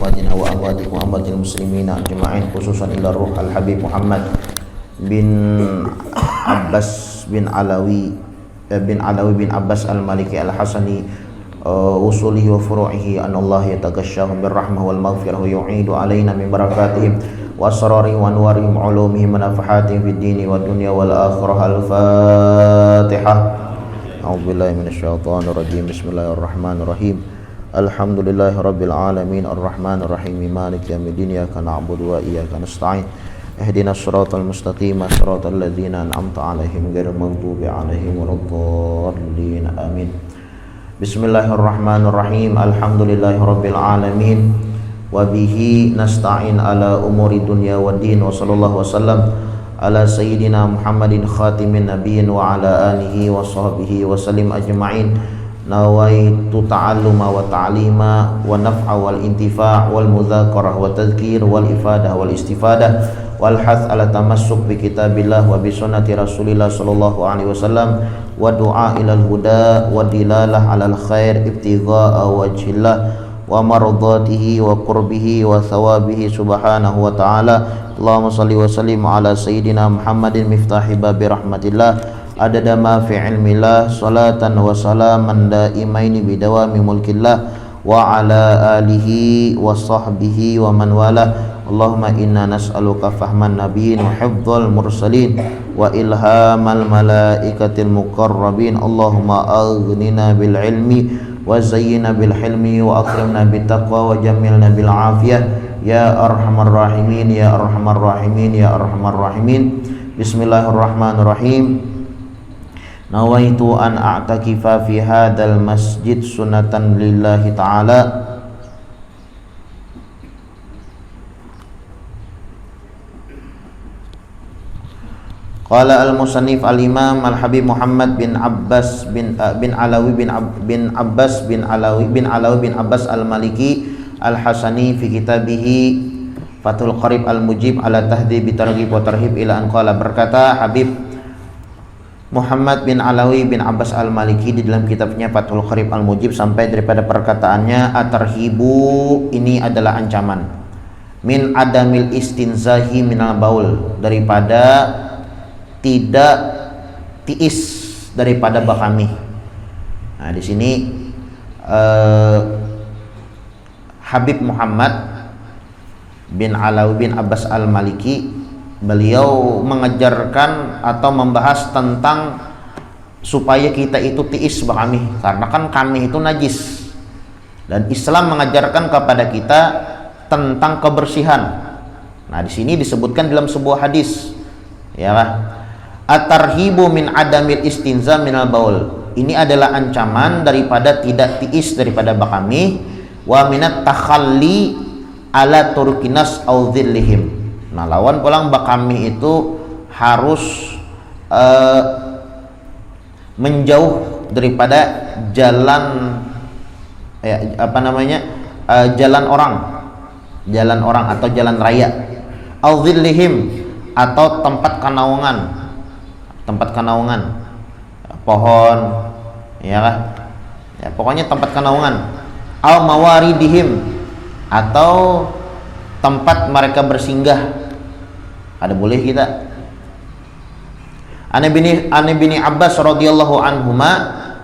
أمواتنا وأمواتكم وأموات المسلمين أجمعين خصوصا إلى الروح الحبيب محمد بن عباس بن علوي بن عباس المالكي الحسني وصوله وفروعه أن الله يتغشاهم بالرحمة والمغفرة ويعيد علينا من بركاتهم وأسرارهم وأنوارهم وعلومهم ونفحاتهم في الدين والدنيا والآخرة. الفاتحة. أعوذ بالله من الشيطان الرجيم. بسم الله الرحمن الرحيم. الحمد لله رب العالمين الرحمن الرحيم مالك يوم الدين إياك نعبد وإياك نستعين اهدنا الصراط المستقيم صراط الذين أنعمت عليهم غير المغضوب عليهم ولا الضالين آمين. بسم الله الرحمن الرحيم. الحمد لله رب العالمين وبه نستعين على أمور الدنيا والدين وصلى الله وسلم على سيدنا محمد خاتم النبيين وعلى آله وصحبه وسلم أجمعين. نويت تعلم وتعليم والنفع والانتفاع والمذاكرة والتذكير والإفادة والاستفادة والحث على التمسك بكتاب الله وبسنة رسول الله صلى الله عليه وسلم والدعاء إلى الهدى والدلالة على الخير ابتغاء وجه الله ومرضاته وقربه وثوابه سبحانه وتعالى. اللهم صل وسلم على سيدنا محمد مفتاح باب رحمة الله عدد ما في علم الله صلاة وسلاما دائمين بدوام ملك الله وعلى آله وصحبه ومن والاه. اللهم إنا نسألك فهم النبيين وحفظ المرسلين وإلهام الملائكة المقربين. اللهم أغننا بالعلم وزينا بالحلم وأكرمنا بالتقوى وجملنا بالعافية يا أرحم الراحمين يا أرحم الراحمين يا أرحم الراحمين. بسم الله الرحمن الرحيم. نويت أن أعتكف في هذا المسجد سنة لله تعالى قال المصنف الإمام الحبيب محمد بن عباس بن علوي بن عباس بن علوي بن عباس المالكي الحسني في كتابه Fathul Qarib al-Mujib ala tahdhib targhib wa tarhib ila an qala. Berkata Habib Muhammad bin Alawi bin Abbas al-Maliki di dalam kitabnya Fathul Qarib al-Mujib sampai daripada perkataannya at-tarhibu, ini adalah ancaman, min adamil istinzahi minal baul, daripada tidak tiis daripada bakami. Nah, di sini Habib Muhammad bin Alawi bin Abbas al-Maliki, beliau mengajarkan atau membahas tentang supaya kita itu tiis bakami, karena kan kami itu najis, dan Islam mengajarkan kepada kita tentang kebersihan. Nah, di sini disebutkan dalam sebuah hadis, ya lah, at-tarhibu min adamil istinza minal baul, ini adalah ancaman daripada tidak tiis daripada bakami, wa minat takhalli ala turkinas au dhillihim. Nah, lawan pulang bakami itu harus menjauh daripada jalan jalan orang atau jalan raya, au dhillihim atau tempat kanaungan, pohon, ya kan? Ya, pokoknya tempat kanaungan, au mawaridihim atau tempat mereka bersinggah. Ada boleh kita. An Ibni Abbas radhiyallahu anhuma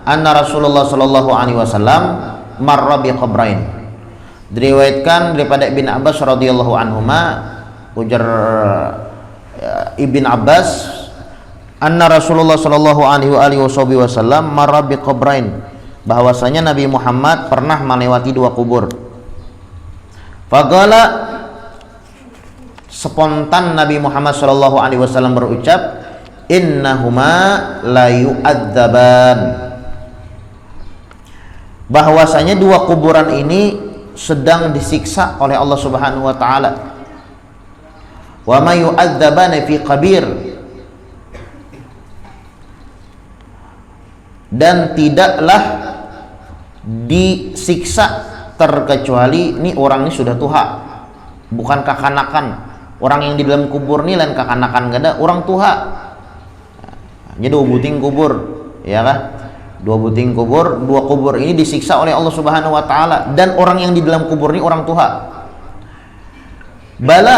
anna Rasulullah sallallahu alaihi wasallam marra bi qabrain. Diriwayatkan daripada Ibn Abbas radhiyallahu anhuma, ujar Ibn Abbas, anna Rasulullah sallallahu alaihi wasallam marra bi qabrain, bahwasanya Nabi Muhammad pernah melewati dua kubur. Faqala, spontan Nabi Muhammad sallallahu alaihi wasallam berucap, innahuma la yu'adzaban, bahwasanya dua kuburan ini sedang disiksa oleh Allah Subhanahu wa taala. Wa ma yu'adzabana fi qabir, dan tidaklah disiksa terkecuali ini orang ini sudah tua, bukan kakanakan. Orang yang di dalam kubur ini lain kakanakan, gak ada orang tua. Jadi dua buting kubur, ya kan? Dua buting kubur, dua kubur ini disiksa oleh Allah Subhanahu wa taala, dan orang yang di dalam kubur ini orang tua. Bala,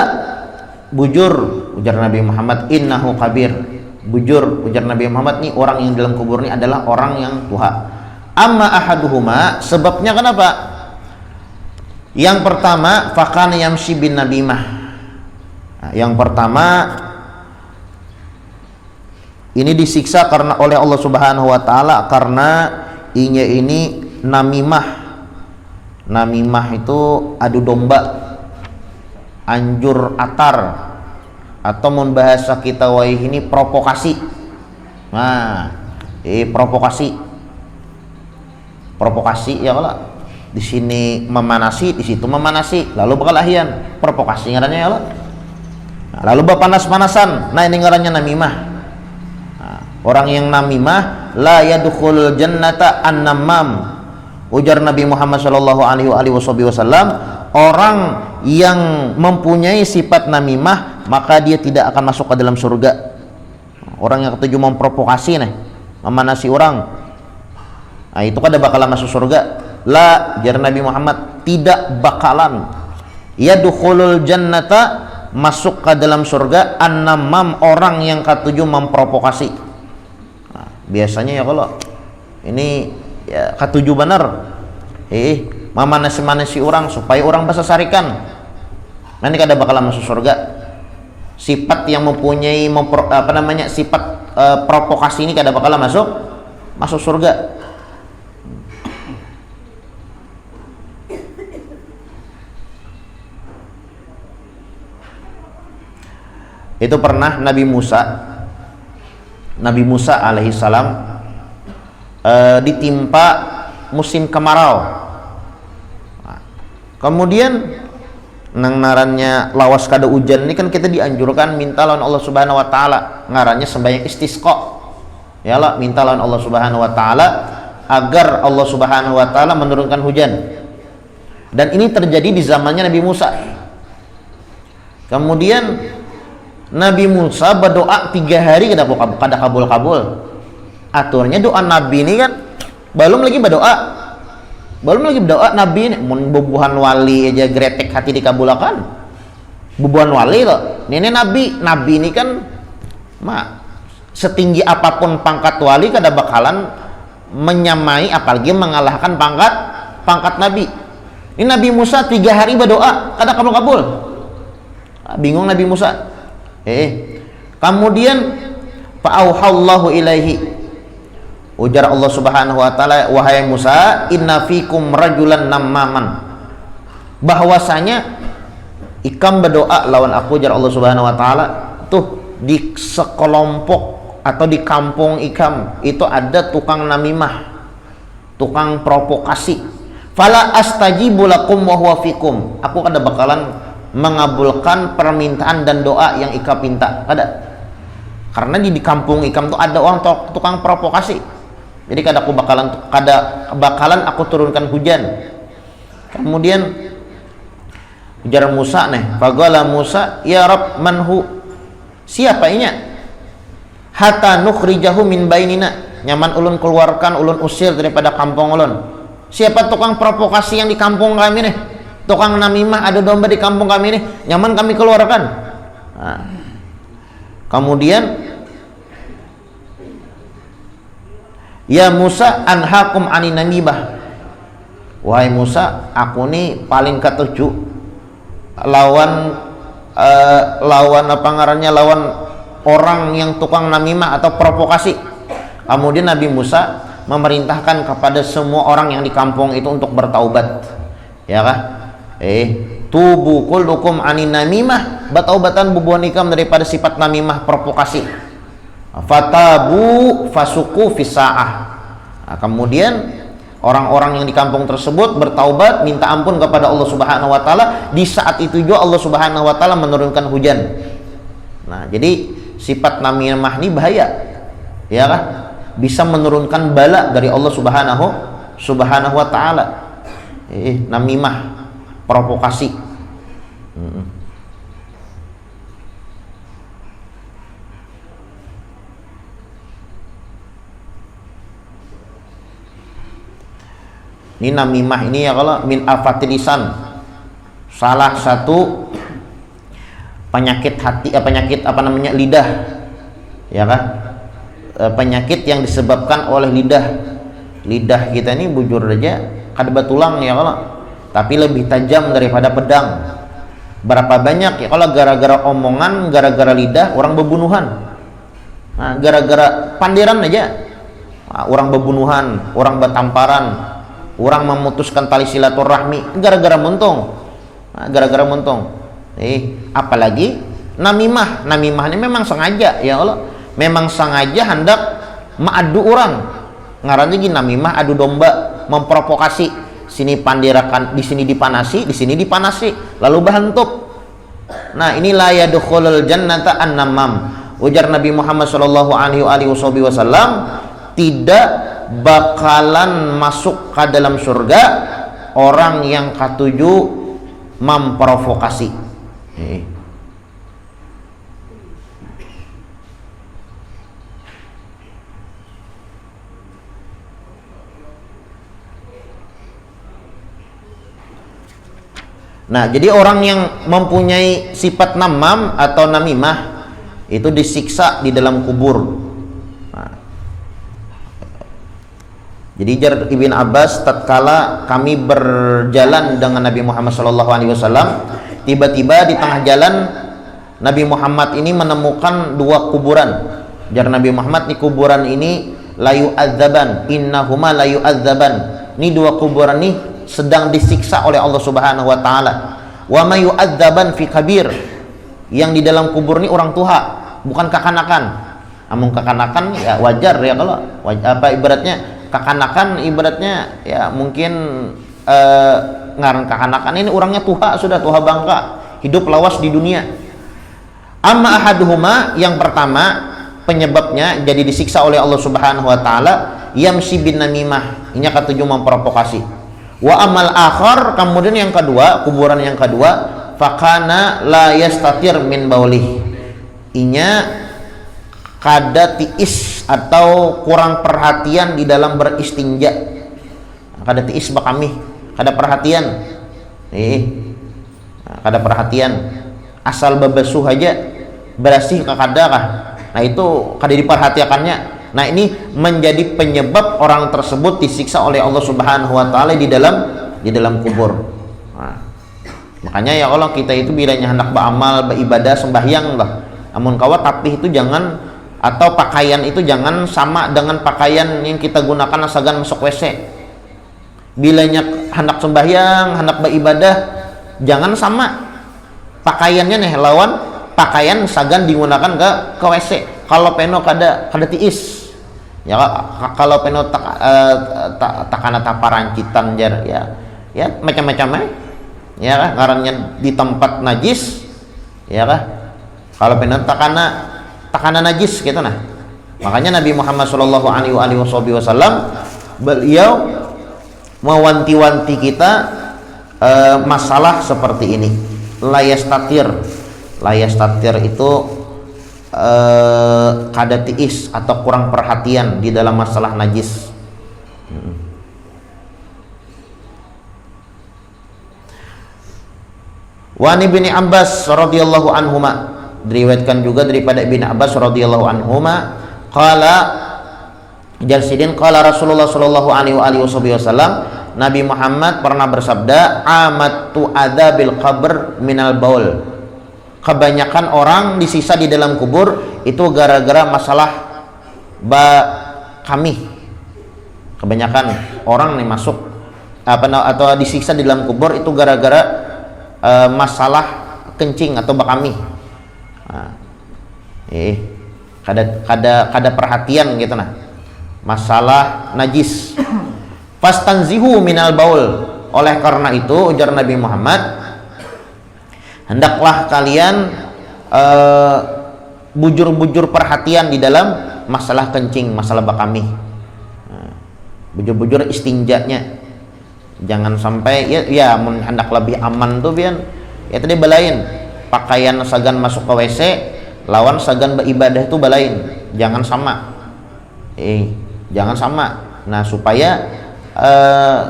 bujur, ujar Nabi Muhammad, innahu kabir. Bujur, ujar Nabi Muhammad, nih orang yang dalam kubur ini adalah orang yang tua. Amma ahaduhuma, sebabnya kenapa? Yang pertama, fakana yamshi bin nabimah. Nah, yang pertama, ini disiksa karena oleh Allah Subhanahu wa taala karena inya ini namimah. Namimah itu adu domba, anjur atar, atau mun bahasa kita waih ini provokasi. Nah, provokasi ya kalau di sini memanasi, di situ memanasi, lalu bakal ahian provokasi ngarannya ya Allah. Nah, lalu panas-panasan, nah ini ngarannya namimah. Nah, orang yang namimah la yadkhulul jannata an-namam. Ujar Nabi Muhammad sallallahu alaihi wasallam, orang yang mempunyai sifat namimah maka dia tidak akan masuk ke dalam surga. Orang yang ketujuh memprovokasi nih, memanasi orang, nah itu kada bakalan masuk surga. La, jar Nabi Muhammad, tidak bakalan. Yadkhulul jannata, masuk ke dalam surga, an-namam, orang yang ketujuh memprovokasi. Nah, biasanya ya kalau ini ya ketujuh benar, memanasi orang supaya orang bahasa sarikan, nanti kada bakalan masuk surga. Sifat yang mempunyai sifat provokasi ini kada bakalan masuk surga. Itu pernah Nabi Musa alaihissalam ditimpa musim kemarau. Kemudian nang ngarannya lawas kada hujan ini kan kita dianjurkan minta lawan Allah Subhanahu wa taala, ngarannya sembahyang istisqa. Ya Allah, minta lawan Allah Subhanahu wa taala agar Allah Subhanahu wa taala menurunkan hujan. Dan ini terjadi di zamannya Nabi Musa. Kemudian Nabi Musa berdoa 3 hari kada kabul-kabul. Aturnya doa Nabi ini kan belum lagi berdoa Nabi ini mun bubuhan wali aja gretek hati dikabulakan. Bubuhan wali loh. Ini Nabi ini kan setinggi apapun pangkat wali kada bakalan menyamai apalagi mengalahkan pangkat Nabi. Ini Nabi Musa 3 hari berdoa kada kabul-kabul. Bingung Nabi Musa. Kemudian fa'auhallahu ilaihi, ujar Allah Subhanahu wa taala, wahai Musa, inna fikum rajulan nammaman, bahwasanya ikam berdoa lawan aku, ujar Allah Subhanahu wa taala, tuh di sekelompok atau di kampung ikam itu ada tukang namimah, tukang provokasi. Fala astajibu lakum wa huwa fikum, aku kada bakalan mengabulkan permintaan dan doa yang ikam pinta, kada. Karena di kampung ikam tuh ada orang tukang provokasi. Jadi kada bakalan aku turunkan hujan. Kemudian ujar Musa nih, faqala Musa, ya Rabb, manhu, siapa inya? Hatta nukhrijahu min bainina, nyaman ulun keluarkan, ulun usir daripada kampung ulun. Siapa tukang provokasi yang di kampung kami nih? Tukang namimah ada domba di kampung kami nih, nyaman kami keluarkan. Nah, kemudian ya Musa anhakum anin namimah, wahai Musa, aku nih paling ketujuh lawan lawan orang yang tukang namimah atau provokasi. Kemudian Nabi Musa memerintahkan kepada semua orang yang di kampung itu untuk bertaubat, ya kah? Tubu kullukum anin namimah, bataubatan bubuhan ikam daripada sifat namimah provokasi. Fatabu fasuku fisa'ah. Nah, kemudian orang-orang yang di kampung tersebut bertaubat, minta ampun kepada Allah Subhanahu wa taala. Di saat itu juga Allah Subhanahu wa taala menurunkan hujan. Nah, jadi sifat namimah ini bahaya, ya kan? Bisa menurunkan bala dari Allah Subhanahu wa taala. Namimah, provokasi. Ini namimah ini ya kalau min afatilisan, salah satu penyakit hati, penyakit apa namanya, lidah, ya kan? Penyakit yang disebabkan oleh lidah kita ini bujur aja kada batulang ya kalau, tapi lebih tajam daripada pedang. Berapa banyak ya kalau gara-gara omongan, gara-gara lidah orang bebunuhan. Nah, gara-gara pandiran aja orang bebunuhan, orang bertamparan, orang memutuskan tali silaturahmi gara-gara muntung. Nah, gara-gara muntung. Apalagi namimah ini memang sengaja ya Allah, memang sengaja hendak mengadu orang. Ngarannya gini, namimah, adu domba, memprovokasi. Sini pandirakan, di sini dipanasi, di sini dipanasi, lalu bahantup. Nah, inilah yadkhulul jannata an-namam. Ujar Nabi Muhammad sallallahu alaihi wasallam, tidak bakalan masuk ke dalam surga orang yang ketujuh memprovokasi. Nah, jadi orang yang mempunyai sifat namam atau namimah itu disiksa di dalam kubur. Nah, jadi jar Ibn Abbas, tatkala kami berjalan dengan Nabi Muhammad SAW, tiba-tiba di tengah jalan Nabi Muhammad ini menemukan dua kuburan. Jar Nabi Muhammad, di kuburan ini layu adzaban, innahuma layu adzaban. Ini dua kuburan ini sedang disiksa oleh Allah Subhanahu wa taala. Wa may yu'adzaban fi kabir. Yang di dalam kubur ini orang tua, bukan kekanakan. Amun kekanakan ya wajar ya, kalau apa ibaratnya kekanakan, ibaratnya ya mungkin ngaran kekanakan ini orangnya tua, sudah tua bangka, hidup lawas di dunia. Amma ahaduhuma, yang pertama penyebabnya jadi disiksa oleh Allah Subhanahu wa taala, yamsi bin namimah, ini ketujuh memprovokasi. Wa amal akhar, kemudian yang kedua, kuburan yang kedua, fakana la yastatir min baulih, inya kada tiis atau kurang perhatian di dalam beristinja. Kada tiis bakami, kada perhatian, kada perhatian, asal bebesuh aja bersih kada kah. Nah, itu kada diperhatikannya. Nah, ini menjadi penyebab orang tersebut disiksa oleh Allah Subhanahu wa taala di dalam kubur. Nah, makanya ya Allah, kita itu bilanya hendak beramal, beribadah, sembahyang lah, amun kawat tapi itu jangan, atau pakaian itu jangan sama dengan pakaian yang kita gunakan asagan masuk WC. Bilanya hendak sembahyang, hendak beribadah, jangan sama pakaiannya nih lawan pakaian sagan digunakan ke WC. Kalau peno kada tiis ya, kalau peno takana taparancitan jar ya macam-macam ya kan, ngarannya di tempat najis ya kan, kalau peno takana najis gitu. Nah, makanya Nabi Muhammad sallallahu alaihi wasallam beliau mewanti-wanti kita masalah seperti ini. Layastatir itu kada tiis atau kurang perhatian di dalam masalah najis. Wa Ibnu Abbas radhiyallahu anhuma, diriwayatkan juga daripada Ibnu Abbas radhiyallahu anhuma, qala Jalsidin qala Rasulullah sallallahu alaihi wasallam, Nabi Muhammad pernah bersabda, amatu adzabil qabr minal baul. Kebanyakan orang disisa di dalam kubur itu gara-gara masalah kami. Kebanyakan orang nih masuk atau disiksa di dalam kubur itu gara-gara masalah kencing atau bakami. Nah, kada perhatian gitu nah. Masalah najis. Fastanzihu minal baul. Oleh karena itu ujar Nabi Muhammad, hendaklah kalian bujur-bujur perhatian di dalam masalah kencing, masalah bakami. Bujur-bujur istinjanya, jangan sampai ya hendak lebih aman tuh bian ya tadi balain pakaian sagan masuk ke WC lawan sagan beribadah itu balain, jangan sama. Jangan sama. Nah, supaya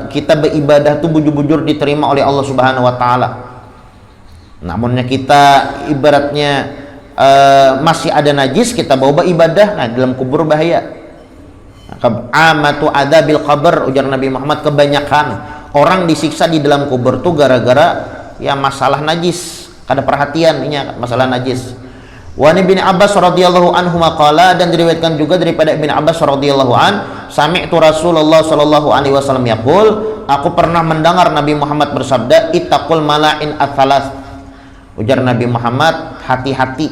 kita beribadah tuh bujur-bujur diterima oleh Allah Subhanahu wa taala. Namunnya kita ibaratnya masih ada najis, kita bawa ibadah, nah dalam kubur bahaya. Amatu adabil qabr, ujar Nabi Muhammad, kebanyakan orang disiksa di dalam kubur tuh gara-gara ya masalah najis, kada perhatian ini masalah najis. Wa Ibnu Abbas radhiyallahu anhu maqala, dan diriwayatkan juga daripada Ibnu Abbas radhiyallahu an, sami'tu Rasulullah sallallahu alaihi wasallam yaqul, aku pernah mendengar Nabi Muhammad bersabda, ittaqul mala'in ats-tsalas. Ujar Nabi Muhammad, hati-hati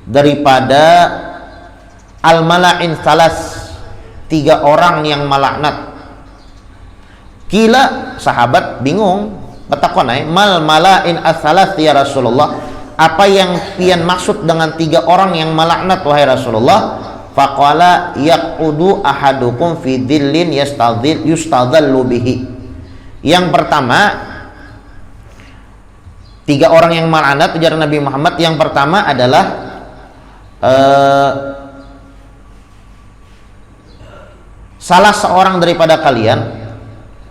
daripada al-mala'in tsalas, 3 orang yang malaknat. Kila, sahabat bingung, bertakon mal mala'in ats-tsalas ya Rasulullah, apa yang pian maksud dengan 3 orang yang malaknat wahai Rasulullah? Faqala yaqudu ahadukum fi dhillin yustadhallu bihi. Yang pertama, 3 orang yang malaknat ujar Nabi Muhammad, yang pertama adalah salah seorang daripada kalian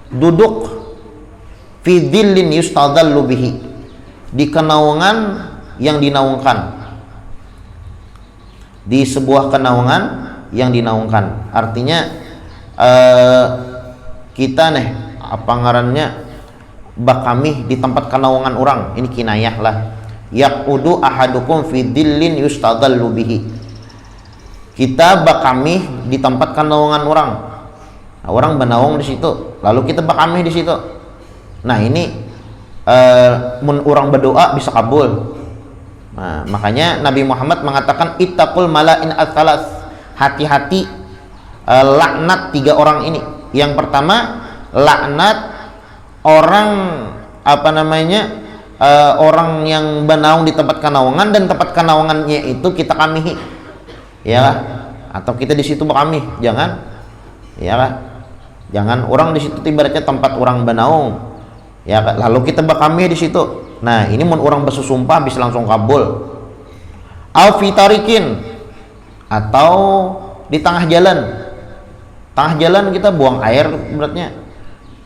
duduk fi dhillin yustadhallu bihi, di kenaungan yang dinaungkan, di sebuah kenaungan yang dinaungkan. Artinya kita nih apa ngarannya bakami di tempat kenaungan orang, ini kinayah lah. Yaqudu ahadukum fi dhillin yustadhallu bihi, kita bakami di tempat kenaungan orang. Nah, orang benaung di situ, lalu kita bakami di situ. Nah ini mun orang berdoa bisa kabul. Nah, makanya Nabi Muhammad mengatakan ittaqul mala'in ats-tsalas, hati-hati laknat 3 orang ini. Yang pertama, laknat orang apa namanya orang yang benaung di tempat kenaungan, dan tempat kenaungannya itu kita kamihi, ya lah, atau kita di situ berkami, jangan, ya lah, jangan orang di situ ibaratnya tempat orang benaung, ya lalu kita berkami di situ. Nah ini mun orang bersumpah bisa langsung kabul. Au fitarikin, atau di tengah jalan. Tengah jalan kita buang air beratnya.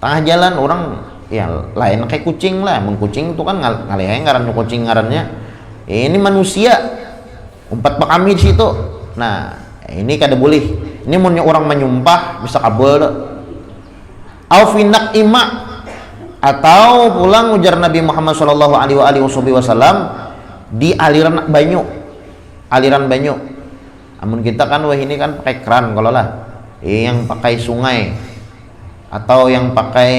Tengah jalan orang ya lain kayak kucing lah. Mun kucing itu kan ngalehe ngaran kucing ngarannya. Ini manusia umpat kami di situ. Nah ini kada boleh. Ini mun orang menyumpah bisa kabul. Au finak ima, atau pulang ujar Nabi Muhammad sallallahu alaihi wasallam di aliran banyu. Aliran banyu. Namun kita kan wah ini kan pakai keran kalau lah. Yang pakai sungai atau yang pakai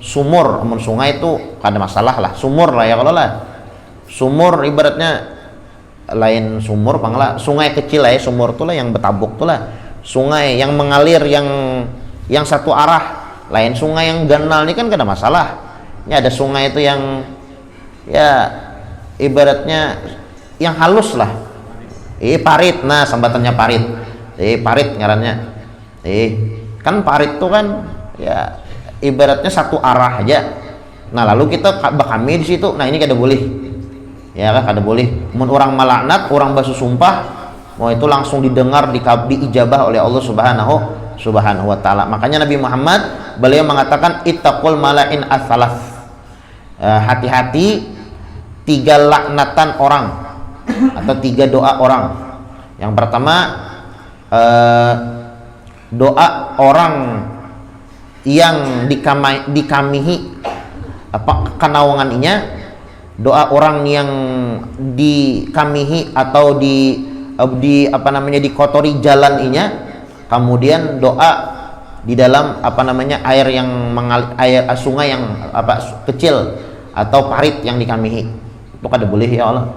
sumur. Namun sungai itu kada masalah lah. Sumur lah ya kalau lah. Sumur ibaratnya lain sumur pangla. Sungai kecil lah ya, sumur tuh lah yang betabuk tuh lah. Sungai yang mengalir yang satu arah. Lain sungai yang ganal ini kan gak ada masalah. Ini ada sungai itu yang ya ibaratnya yang halus lah. Parit, nah sambatannya parit. Parit ngarannya. Kan parit tuh kan ya ibaratnya satu arah aja. Nah lalu kita bakami di situ. Nah ini kada boleh. Ya kan kada boleh. Mun orang malaknat, orang basuh sumpah, mau itu langsung didengar, diijabah oleh Allah Subhanahu wa ta'ala. Makanya Nabi Muhammad beliau mengatakan ittaqul mala'in ats-tsalas, hati-hati 3 laknatan orang atau 3 doa orang. Yang pertama doa orang yang dikamihi apa kenaungannya, doa orang yang dikamihi atau di apa namanya dikotori jalannya. Kemudian doa di dalam apa namanya air yang air sungai yang apa kecil atau parit yang dikamihi, itu kada boleh ya Allah.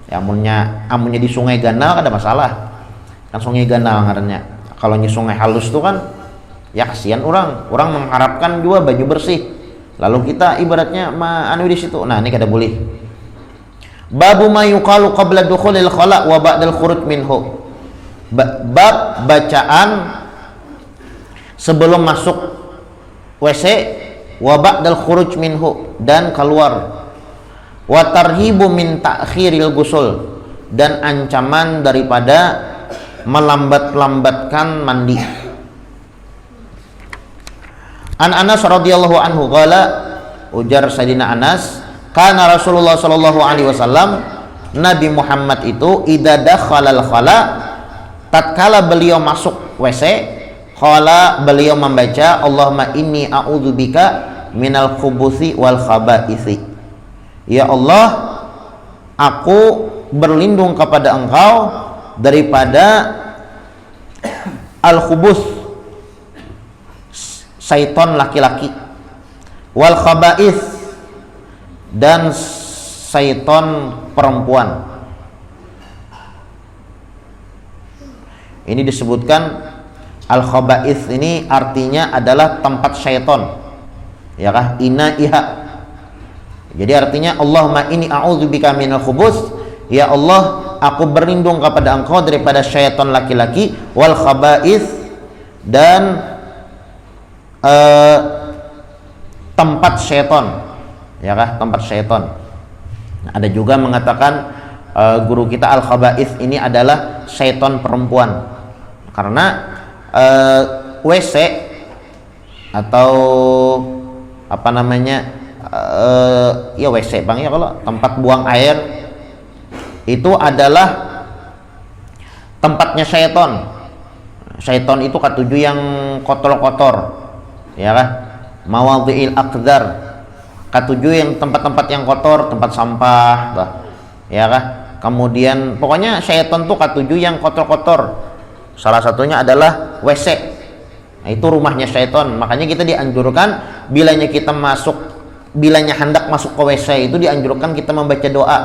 Ya amunnya di sungai ganal kada masalah, kan sungai ganal ngarannya. Kalau di sungai halus tuh kan ya kasihan orang mengharapkan juga baju bersih, lalu kita ibaratnya anu di situ. Nah ini kada boleh. Babu ma yuqalu qabla dukhulil khala wa ba'dal khuruj minhu. Bab bacaan sebelum masuk WC, wa ba'dal khuruj minhu, dan keluar, wa tarhibu min ta'khiril ghusl, dan ancaman daripada melambat-lambatkan mandi. An Anas radhiyallahu anhu qala, ujar Sayyidina Anas, Karena Rasulullah sallallahu alaihi wasallam, Nabi Muhammad itu idza dakhalal khala, tatkala beliau masuk WC, khala beliau membaca Allahumma inni a'udzubika minal khubuthi wal khaba'isi. Ya Allah, aku berlindung kepada Engkau daripada al-khubuth, syaitan laki-laki, wal khaba'ith, dan syaitan perempuan. Ini disebutkan al-khaba'ith ini artinya adalah tempat syaitan, ya kah? Iha. Jadi artinya Allahumma inni a'udzubika minal khubuth, ya Allah, aku berlindung kepada Engkau daripada syaitan laki-laki, wal khaba'ith, dan tempat syaitan, ya kah? Tempat syaitan. Ada juga mengatakan guru kita al-khaba'ith ini adalah syaitan perempuan, karena WC atau apa namanya, ya WC bang, ya kalau tempat buang air itu adalah tempatnya syaitan. Syaitan itu ketujuh yang kotor-kotor, ya kan? Mawadhi'il aqdar, ketujuh yang tempat-tempat yang kotor, tempat sampah, ya kan? Kemudian pokoknya syaitan tuh ketujuh yang kotor-kotor. Salah satunya adalah WC. Nah, itu rumahnya syaitan. Makanya kita dianjurkan bilanya hendak masuk ke WC itu dianjurkan kita membaca doa,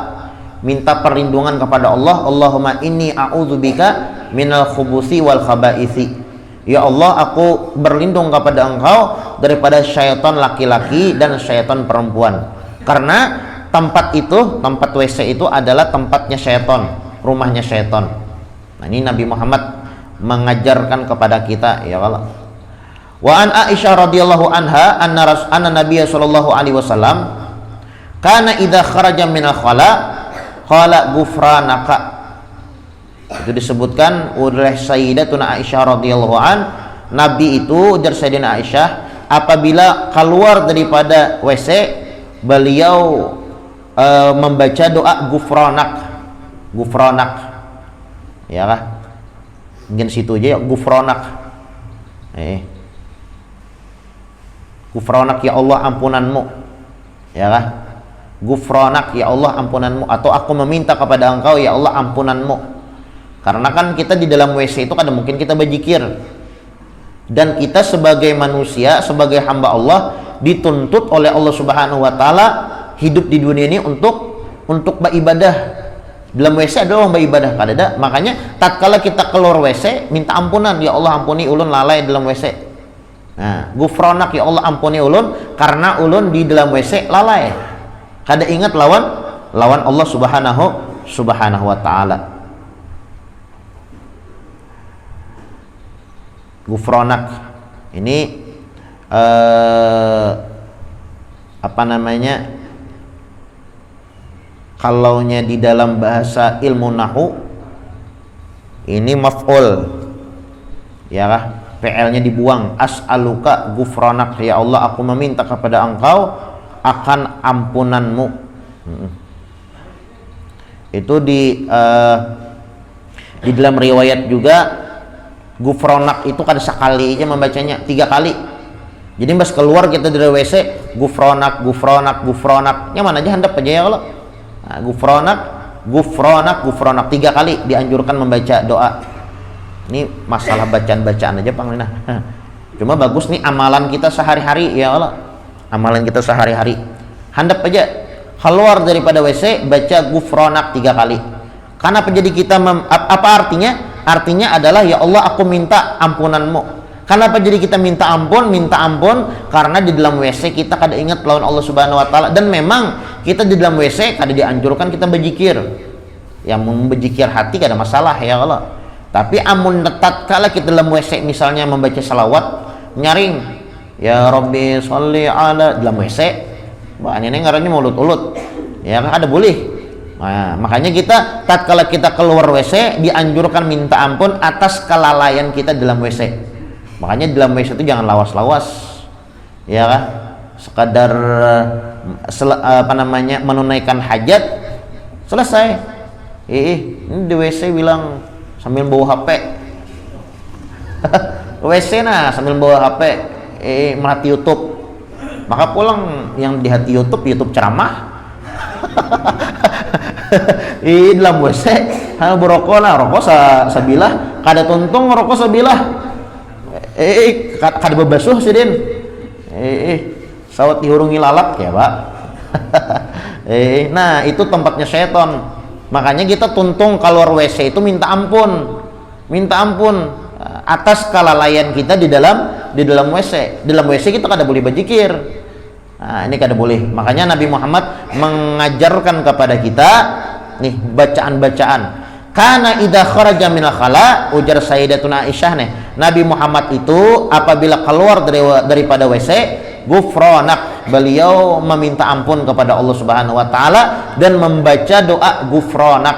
minta perlindungan kepada Allah. Allahumma inni a'udzubika minal khubuthi wal khaba'isi. Ya Allah, aku berlindung kepada Engkau daripada syaitan laki-laki dan syaitan perempuan. Karena tempat WC itu adalah tempatnya syaitan, rumahnya syaitan. Nah, ini Nabi Muhammad mengajarkan kepada kita, ya Allah. Wa an Aisyah radhiyallahu anha anna Nabiy sallallahu alaihi wasallam kana idza kharaja minal khala qala ghufranaka. Itu disebutkan oleh Sayyidatuna Aisyah radhiyallahu an, Nabi itu, ujar Sayyidina Aisyah, apabila keluar daripada WC beliau membaca doa ghufranak, ya kah? Mungkin situ aja ya, ghufranak. Ghufranak ya Allah ampunanmu, ya kah? Ghufranak ya Allah ampunanmu, atau aku meminta kepada Engkau ya Allah ampunanmu. Karena kan kita di dalam WC itu kadang mungkin kita berzikir, dan kita sebagai manusia, sebagai hamba Allah dituntut oleh Allah Subhanahu wa taala hidup di dunia ini untuk beribadah. Dalam WC adalah beribadah kadada. Makanya tatkala kita keluar WC minta ampunan, ya Allah ampuni ulun lalai dalam WC. Nah, ghufranak ya Allah ampuni ulun karena ulun di dalam WC lalai. Kada ingat lawan Allah Subhanahu wa taala. Ghufranak ini apa namanya, kalaunya di dalam bahasa ilmu nahu ini maf'ul, ya kah? PL-nya dibuang, as'aluka ghufranak, ya Allah aku meminta kepada Engkau akan ampunanmu. Itu di dalam riwayat juga ghufranak itu kada sekali aja membacanya, 3 kali. Jadi pas keluar kita dari WC ghufranak yang mana aja handap aja ya Allah. Nah, ghufranak 3 kali dianjurkan membaca doa. Ini masalah bacaan-bacaan aja Bang Lina. Cuma bagus nih amalan kita sehari-hari, ya Allah. Amalan kita sehari-hari. Handap aja keluar daripada WC baca ghufranak 3 kali. Karena jadi kita apa artinya? Artinya adalah ya Allah aku minta ampunanmu. Kenapa jadi kita minta ampun karena di dalam WC kita kada ingat lawan Allah Subhanahu wa taala, dan memang kita di dalam WC kada dianjurkan kita berzikir. Yang berzikir hati kada masalah, ya Allah. Tapi amun tatkala kita dalam WC misalnya membaca salawat, nyaring ya Rabbi sholli ala dalam WC, wah ini ngarannya mulut-ulut. Ya kan ada boleh. Nah, makanya kita tatkala kita keluar WC dianjurkan minta ampun atas kelalaian kita dalam WC. Makanya dalam WC itu jangan lawas-lawas, ya kan? Sekadar menunaikan hajat, selesai. Ini di WC bilang sambil bawa HP. WC nah sambil bawa HP, merhati YouTube. Maka pulang yang di hati YouTube ceramah. Dalam WC hanya berokok lah, rokok sabilah, kada tuntung rokok sabilah. Kada bebasuh sih din. Sawat dihurungi lalap ya pak. Nah itu tempatnya setan. Makanya kita tuntung keluar WC itu minta ampun atas kelalaian kita di dalam WC. Di dalam WC kita kada boleh berzikir. Nah, ini kada boleh. Makanya Nabi Muhammad mengajarkan kepada kita nih bacaan-bacaan. Kana idza kharaja minal khala, ujar Sayyidatuna Aisyah nih, Nabi Muhammad itu apabila keluar daripada WC, gufranak, beliau meminta ampun kepada Allah Subhanahu wa taala dan membaca doa gufranak.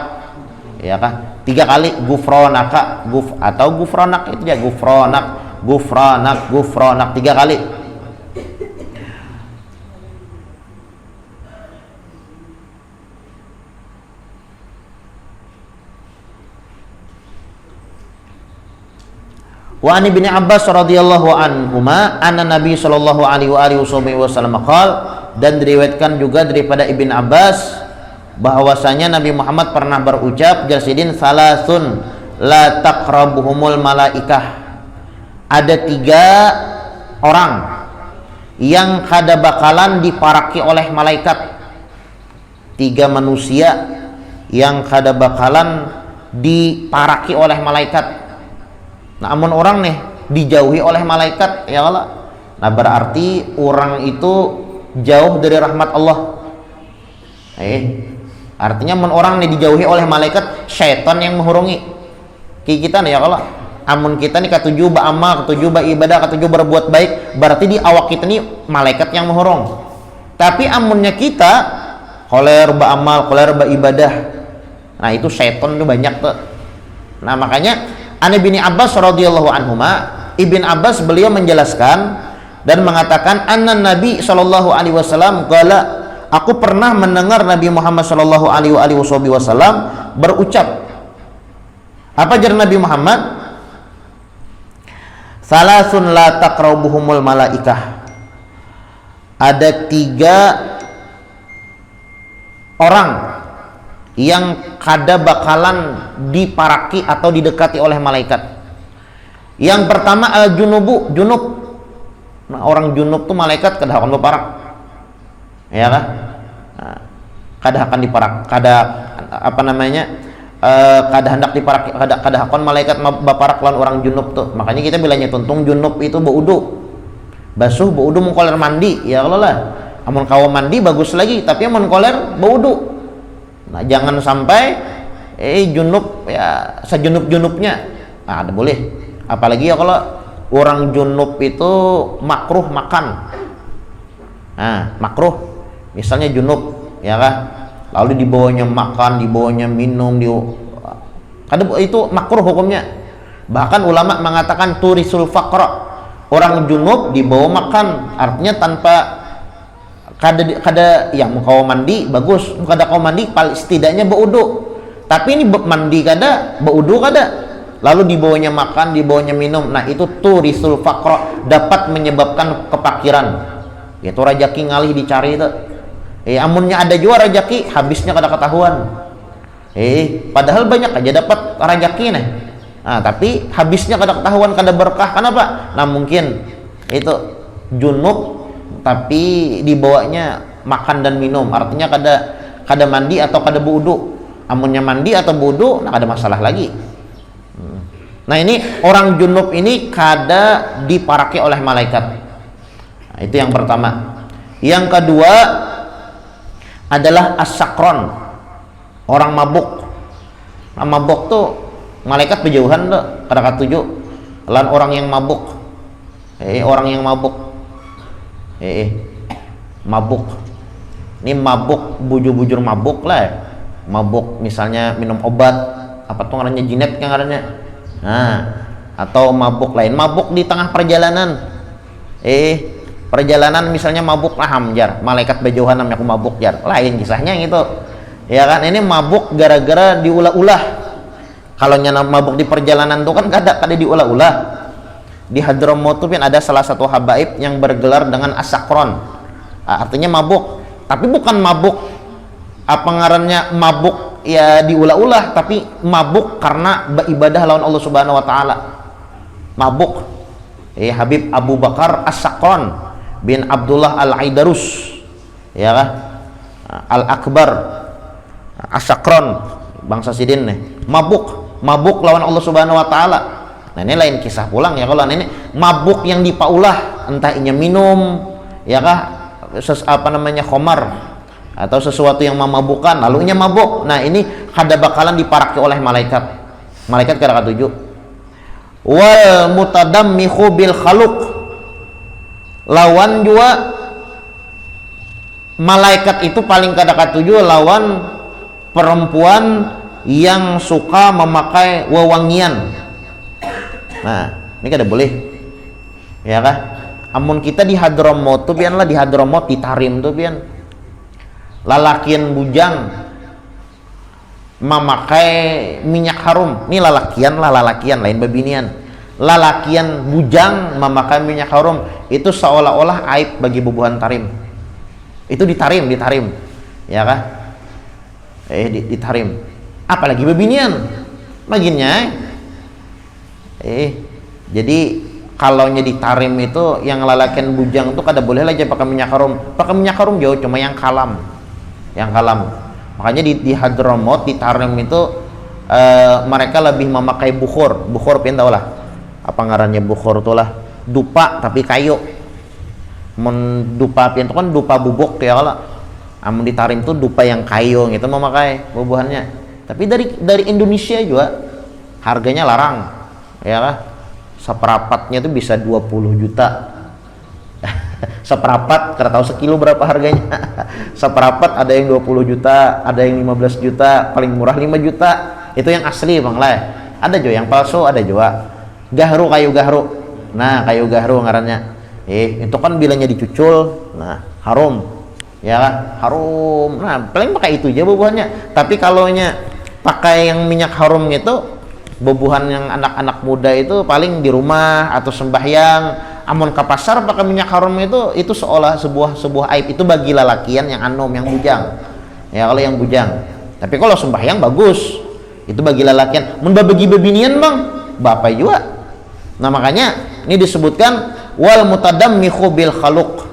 Ya kan? 3 kali gufranaka, atau gufranak itu ya, gufranak 3 kali. Wa an Ibnu Abbas radhiyallahu anhuma anna Nabi sallallahu alaihi wasallam qala, dan diriwayatkan juga daripada Ibnu Abbas bahwasanya Nabi Muhammad pernah berucap, jasidin salasun la taqrabuhumul malaikah. Ada 3 orang yang kada bakalan diparaki oleh malaikat. 3 manusia yang kada bakalan diparaki oleh malaikat. Nah, amun orang nih dijauhi oleh malaikat, ya Allah. Nah, berarti orang itu jauh dari rahmat Allah. Artinya amun orang nih dijauhi oleh malaikat, syaitan yang menghurungi. Kita nih ya Allah. Amun kita nih ketujuh beramal, ketujuh beribadah, ketujuh berbuat baik, berarti di awak kita nih malaikat yang menghurung. Tapi amunnya kita koler beramal, koler beribadah, nah itu syaitan tuh banyak tuh. Nah, makanya An Ibnu Abbas radhiyallahu anhuma, Ibn Abbas beliau menjelaskan dan mengatakan anna Nabi sallallahu alaihi wasallam qala, aku pernah mendengar Nabi Muhammad sallallahu alaihi wasallam berucap. Apa jar Nabi Muhammad? Salasun la taqrabuhumul malaikah. Ada 3 orang yang kada bakalan diparaki atau didekati oleh malaikat. Yang pertama al-junub. Nah, orang junub tuh malaikat kada akan berparak. Ya kan? Nah, kada akan diparak, kada kada hendak diparak, kada akan malaikat berparak lawan orang junub tuh. Makanya kita bilangnya tuntung junub itu baudu. Basuh baudu mengkoler mandi, ya Allah lah. Amun kawa mandi bagus lagi, tapi amun koler baudu. Nah, jangan sampai junub ya sejunub-junubnya. Nah, ada boleh. Apalagi ya kalau orang junub itu makruh makan. Nah, makruh. Misalnya junub, ya kan? Lalu dibawanya makan, dibawanya minum, itu makruh hukumnya. Bahkan ulama mengatakan turisul faqra. Orang junub dibawa makan, artinya tanpa kada ya mau kau mandi bagus, kada kau mandi paling setidaknya baudu. Tapi ini mandi kada, baudu kada. Lalu dibawanya makan, dibawanya minum. Nah, itu turisul faqra, dapat menyebabkan kepakiran. Itu rajaki ngalih dicari itu. Amunnya ada juga rajaki, habisnya kada ketahuan. Padahal banyak aja dapat rajaki nih. Nah, tapi habisnya kada ketahuan, kada berkah. Kenapa? Nah, mungkin itu junub tapi dibawanya makan dan minum, artinya kada mandi atau kada wudu. Amunnya mandi atau wudu, nah ada masalah lagi. Nah, ini orang junub ini kada diparaki oleh malaikat. Nah, itu yang pertama. Yang kedua adalah as-sakron, orang mabuk. Nah, mabuk tuh malaikat berjauhan tuh, kada katuju lan orang yang mabuk. Orang yang mabuk. Mabuk. Ini mabuk bujur-bujur mabuk lah. Mabuk misalnya minum obat, apa tuh ngarannya jinet kan ngarannya. Nah, atau mabuk lain, mabuk di tengah perjalanan. Perjalanan misalnya mabuk lah hamjar, malaikat bejauhan namanya aku mabuk jar, lain kisahnya gitu. Ya kan, ini mabuk gara-gara diulah-ulah. Kalau nyana mabuk di perjalanan tuh kan kada diulah-ulah. Di Hadramaut tuh ada salah satu habaib yang bergelar dengan asakron. Artinya mabuk, tapi bukan mabuk apa ngarannya mabuk ya diulah-ulah, tapi mabuk karena beribadah lawan Allah Subhanahu wa taala. Mabuk. Habib Abu Bakar As-Sakron bin Abdullah Al-Aidarus, ya kan, Al-Akbar As-Sakron bangsa Sidin nih, mabuk lawan Allah Subhanahu wa taala. Nah, ini lain kisah pulang ya. Kalau ini mabuk yang dipaulah, entah inya minum ya kah, khomar atau sesuatu yang memabukkan lalu inya mabuk. Nah, ini kada bakalan diparaki oleh malaikat kada ketujuh. Wal mutadammihu bil khaluq, lawan juga malaikat itu paling kada ketujuh lawan perempuan yang suka memakai wewangian. Nah, ini kada boleh ya kah. Amun kita di Hadramaut tuh pian lah, di Hadramaut di Tarim tuh pian lalakian bujang memakai minyak harum. Ini lalakian lain babinian. Lalakian bujang memakai minyak harum itu seolah-olah aib bagi bubuhan Tarim. Itu di Tarim ya kah, di Tarim. Apalagi babinian baginnya. Jadi kalau di Tarim itu yang lalakian bujang tuh kada boleh aja pakai minyak harum jauh, cuma yang kalam. Makanya di Hadramaut di Tarim itu mereka lebih memakai bukhur pian tau lah apa ngarannya bukhur tuh lah, dupa tapi kayu. Dupa pian itu kan dupa bubuk ya lah. Amun di Tarim tuh dupa yang kayu gitu memakai bubuhannya. Tapi dari Indonesia juga harganya larang ya lah. Seperapatnya tuh bisa 20 juta. Seperapat, kada tahu sekilo berapa harganya. Seperapat ada yang 20 juta, ada yang 15 juta, paling murah 5 juta. Itu yang asli bang lah. Ada juga yang palsu, ada juga kayu gahru. Nah, kayu gahru ngarannya. Itu kan bilangnya dicucul. Nah, harum. Ya kan? Harum. Nah, paling pakai itu aja bubuhannya. Tapi kalau pakai yang minyak harum itu, bubuhan yang anak-anak muda itu paling di rumah atau sembahyang. Amun ke pasar pakai minyak harum itu seolah sebuah aib. Itu bagi lalakian yang anom, yang bujang. Ya, kalau yang bujang. Tapi kalau sembahyang bagus. Itu bagi lalakian. Mun bagi babinian bang, bapak juga. Nah, makanya ini disebutkan wal mutadammihu bil khaluq.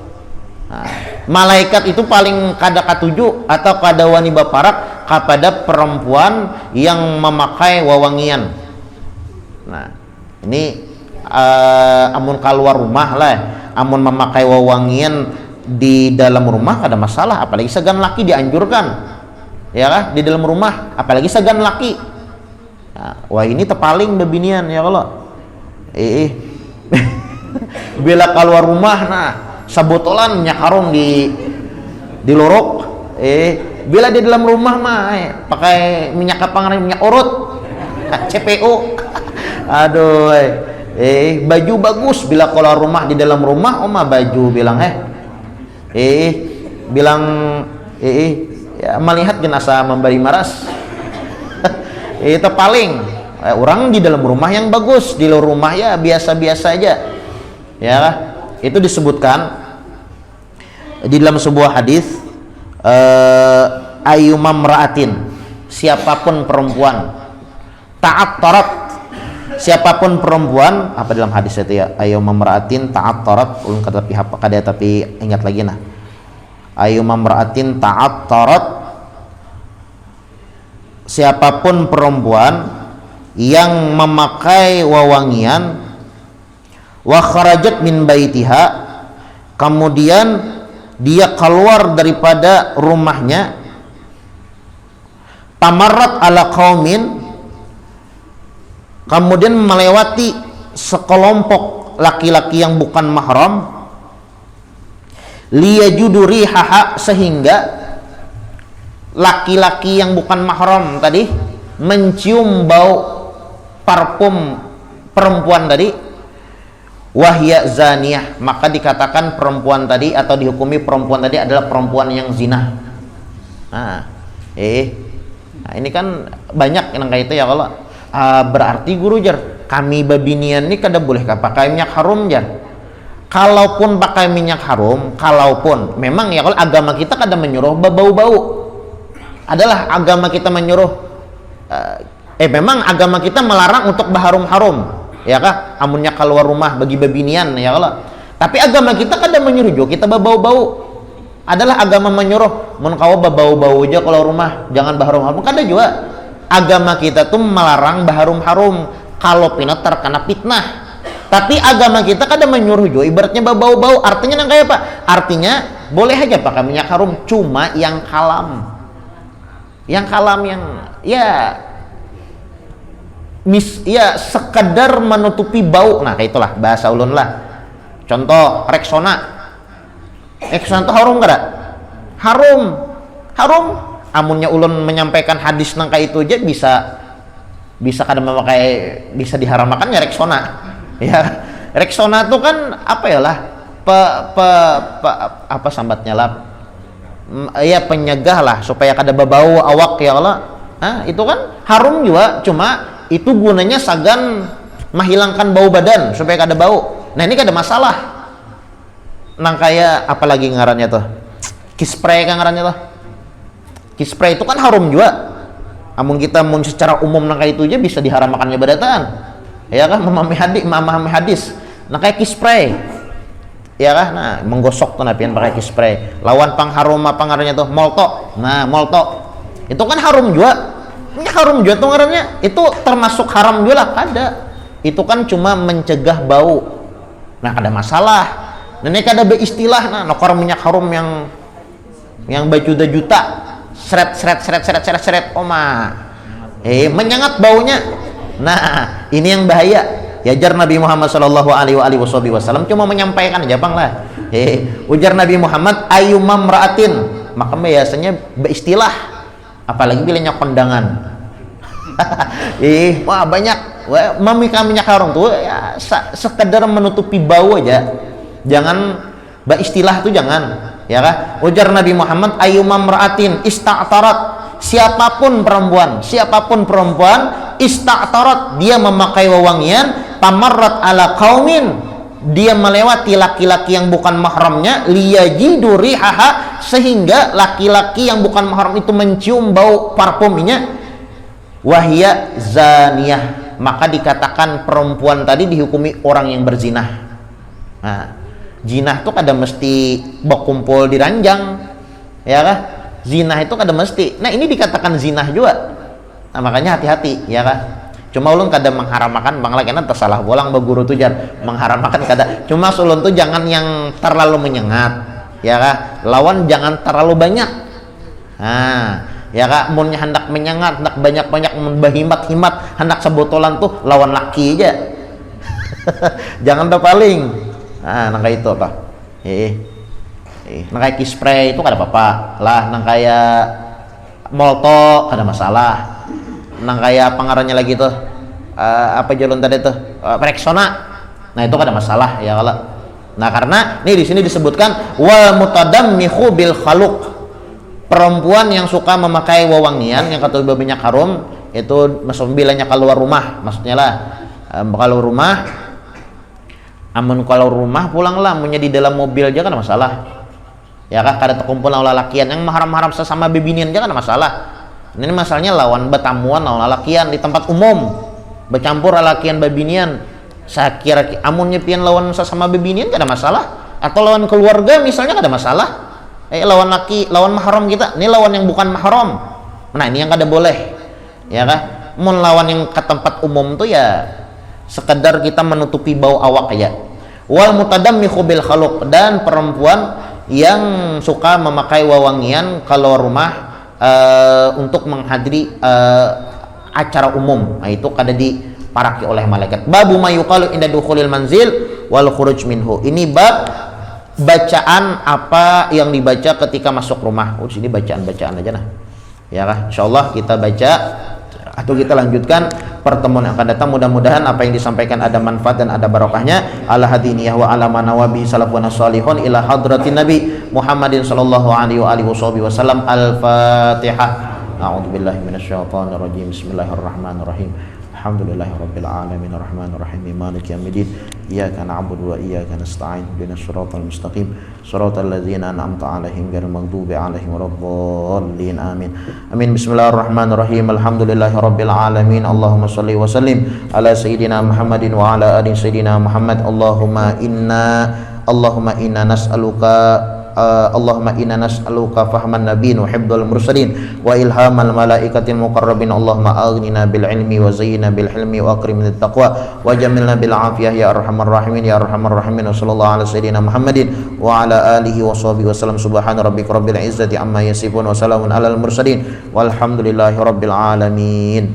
Nah, malaikat itu paling kada katuju atau kada wani baparak kepada perempuan yang memakai wewangian. Nah, ini amun keluar rumah lah, amun memakai wewangian di dalam rumah kada masalah, apalagi segan laki dianjurkan ya kah, di dalam rumah apalagi segan laki. Nah, wah ini tepaling bebinian ya kalau bila keluar rumah, nah sabotolan minyak harum di lorok. Bila di dalam rumah mah pakai minyak minyak urut, CPO. Aduh, baju bagus bila keluar rumah, di dalam rumah baju bilang bilang ya, melihat jenazah memberi maras. Itu paling orang di dalam rumah yang bagus, di luar rumah ya biasa-biasa aja ya. Itu disebutkan di dalam sebuah hadis, ayyumam ra'atin, siapapun perempuan, ta'attarat, siapapun perempuan, apa dalam hadis itu ya, ayyumam ra'atin ta'attarat, ulun kata pihak kada tapi ingat lagi nah, ayyumam ra'atin ta'attarat, siapapun perempuan yang memakai wewangian, wa kharajat min baitiha, kemudian dia keluar daripada rumahnya, tamarrat ala qaumin, kemudian melewati sekelompok laki-laki yang bukan mahram, liyajudu rihaha, sehingga laki-laki yang bukan mahram tadi mencium bau parfum perempuan tadi, wahya zaniyah, maka dikatakan perempuan tadi atau dihukumi perempuan tadi adalah perempuan yang zina. Nah, ini kan banyak yang kayak itu ya kalau berarti guru jar kami babinian ini kada boleh pakai minyak harum jar. Kalaupun pakai minyak harum, kalaupun memang ya kalau agama kita kada menyuruh bau-bau, adalah agama kita menyuruh memang agama kita melarang untuk berharum-harum. Ya kah, amunnya keluar rumah bagi babinian ya Allah. Tapi agama kita kada menyuruh juga kita bau-bau. Adalah agama menyuruh mun kau bau-bau aja kalau rumah, jangan berharum-harum. Kada juga. Agama kita tuh melarang berharum-harum kalau pina terkena fitnah. Tapi agama kita kada menyuruh juga ibaratnya bau-bau. Artinya nang kayak apa? Artinya boleh aja pakai minyak harum, cuma yang kalam. Yang kalam yang ya sekedar menutupi bau. Nah kayak itulah bahasa ulun lah. Contoh Rexona itu harum kada? Harum. Amunnya ulun menyampaikan hadis nang kayak itu aja bisa kada memakai, bisa diharamakan ya Rexona. Ya Rexona tuh kan apa ya lah apa sambatnya lah ya penyegah lah supaya kada bau awak ya Allah. Itu kan harum juga, cuma itu gunanya sagan menghilangkan bau badan supaya kada bau. Nah ini kada masalah. Nang kayak apalagi ngarannya tuh kispray kan ngarannya tuh. Kispray itu kan harum juga. Amun kita mun secara umum nang kayak itu aja bisa diharamakannya badatan. Ya kan memahami hadis. Nah kayak kispray. Ya kan, nah menggosok tuh napian pakai kispray. Lawan pangharum apa ngarannya tuh molto. Nah molto itu kan harum juga. Ini harum juga tuh ngarannya. Itu termasuk haram juga lah, kada. Itu kan cuma mencegah bau. Nah, kada masalah. Nah, ini kada beristilah nokor minyak harum yang berjuta-juta. Seret. Menyengat baunya. Nah, ini yang bahaya. Yajar Nabi Muhammad sallallahu alaihi wasallam cuma menyampaikan aja bang lah. Ujar Nabi Muhammad ayyumam ra'atin, maka biasanya beristilah. Apalagi bilanya kondangan. Wah banyak minyak harum tuh ya sekedar menutupi bau aja, jangan beristilah tuh jangan ya kan. Ujar Nabi Muhammad ayyumam ra'atin ista'tarat, siapapun perempuan ista'tarat, dia memakai wewangian, tamarrat ala qaumin, dia melewati laki-laki yang bukan mahramnya, liyajidu rihaha, sehingga laki-laki yang bukan mahram itu mencium bau parfumnya, wahya zaniyah, maka dikatakan perempuan tadi dihukumi orang yang berzinah. Nah, zinah itu kada mesti berkumpul di ranjang ya kan, zinah itu kada mesti. Nah ini dikatakan zinah juga. Nah makanya hati-hati ya kan. Cuma ulun kada mengharamakan bang lagi tersalah bolang baguru tuh jar mengharamakan kada. Cuma ulun tuh jangan yang terlalu menyengat ya kah, lawan jangan terlalu banyak. Nah ya kak, munnya hendak menyengat, hendak banyak-banyak, berhimat-himat, hendak sebotolan tuh lawan laki aja. Jangan dah paling. Nah kayak itu apa? Nang kayak kispray itu kada apa-apa lah, nang kayak molto kada masalah. Nang kayak pangarannya lagi tuh apa jalan tadi tuh Rexona, nah itu kada masalah ya kalau. Nah karena nih di sini disebutkan wal mutadammihu bil khaluq, perempuan yang suka memakai wewangian yang kata minyak harum itu maksud bilanya keluar rumah, maksudnya lah kalau rumah, amun kalau rumah pulang lah, punya di dalam mobil aja kan masalah ya kan, kada terkumpul lawan lalakian yang mahram-mahram sesama bebinian aja kan masalah. Ini masalahnya lawan betamuan lawan lalakian di tempat umum, bercampur lalakian bebinian, saya kira amunnya pian lawan sesama bebinian kada masalah, atau lawan keluarga misalnya kada masalah. Lawan laki, lawan mahram kita, ini lawan yang bukan mahram, nah ini yang kada boleh ya kan. Mun lawan yang ke tempat umum tuh ya sekedar kita menutupi bau awak aja. Wal mutadammihu bil khaluq, dan perempuan yang suka memakai wewangian kalau rumah untuk menghadiri acara umum, nah itu kada diparaki oleh malaikat. Babu mayuqalu inda dukhulil manzil wal khuruj minhu, ini bab bacaan apa yang dibaca ketika masuk rumah. Sini bacaan-bacaan aja nah ya kan, insyaallah kita baca Atau kita lanjutkan pertemuan yang akan datang. Mudah-mudahan apa yang disampaikan ada manfaat dan ada barokahnya. Ala hadiniyah wa ala manawabi salafuna salihun ila hadratin Nabi Muhammadin sallallahu alaihi wa alihi wasallam. Al-Fatihah. A'udzubillahi minasyaitonir rajim. Bismillahirrahmanirrahim. Alhamdulillahirabbil alamin arrahmanir rahim maliki yaumiddin iyyaka na'budu wa iyyaka nasta'in ihdinas siratal mustaqim siratal ladzina an'amta 'alaihim ghairil maghdubi 'alaihim waladdallin amin amin bismillahirrahmanirrahim alhamdulillahirabbil alamin Allahumma shalli wa sallim ala sayyidina Muhammadin wa ala ali sayyidina Muhammad Allahumma inna nas'aluka Allahumma inna nas'aluka fahman nabiyyin wa hifdzal mursalin wa ilhamal malaikatil muqarrabin Allahumma aghnina bil ilmi wa zayyina bil hilmi wa akrimna bit taqwa wa jamilna bil afiyah ya arhamar rahimin ya arhamar rahimin wa sallallahu ala sayyidina Muhammadin wa ala alihi wa sahbihi wasallam subhana rabbika rabbil izzati amma yasifun wa salamun alal mursalin walhamdulillahi rabbil alamin.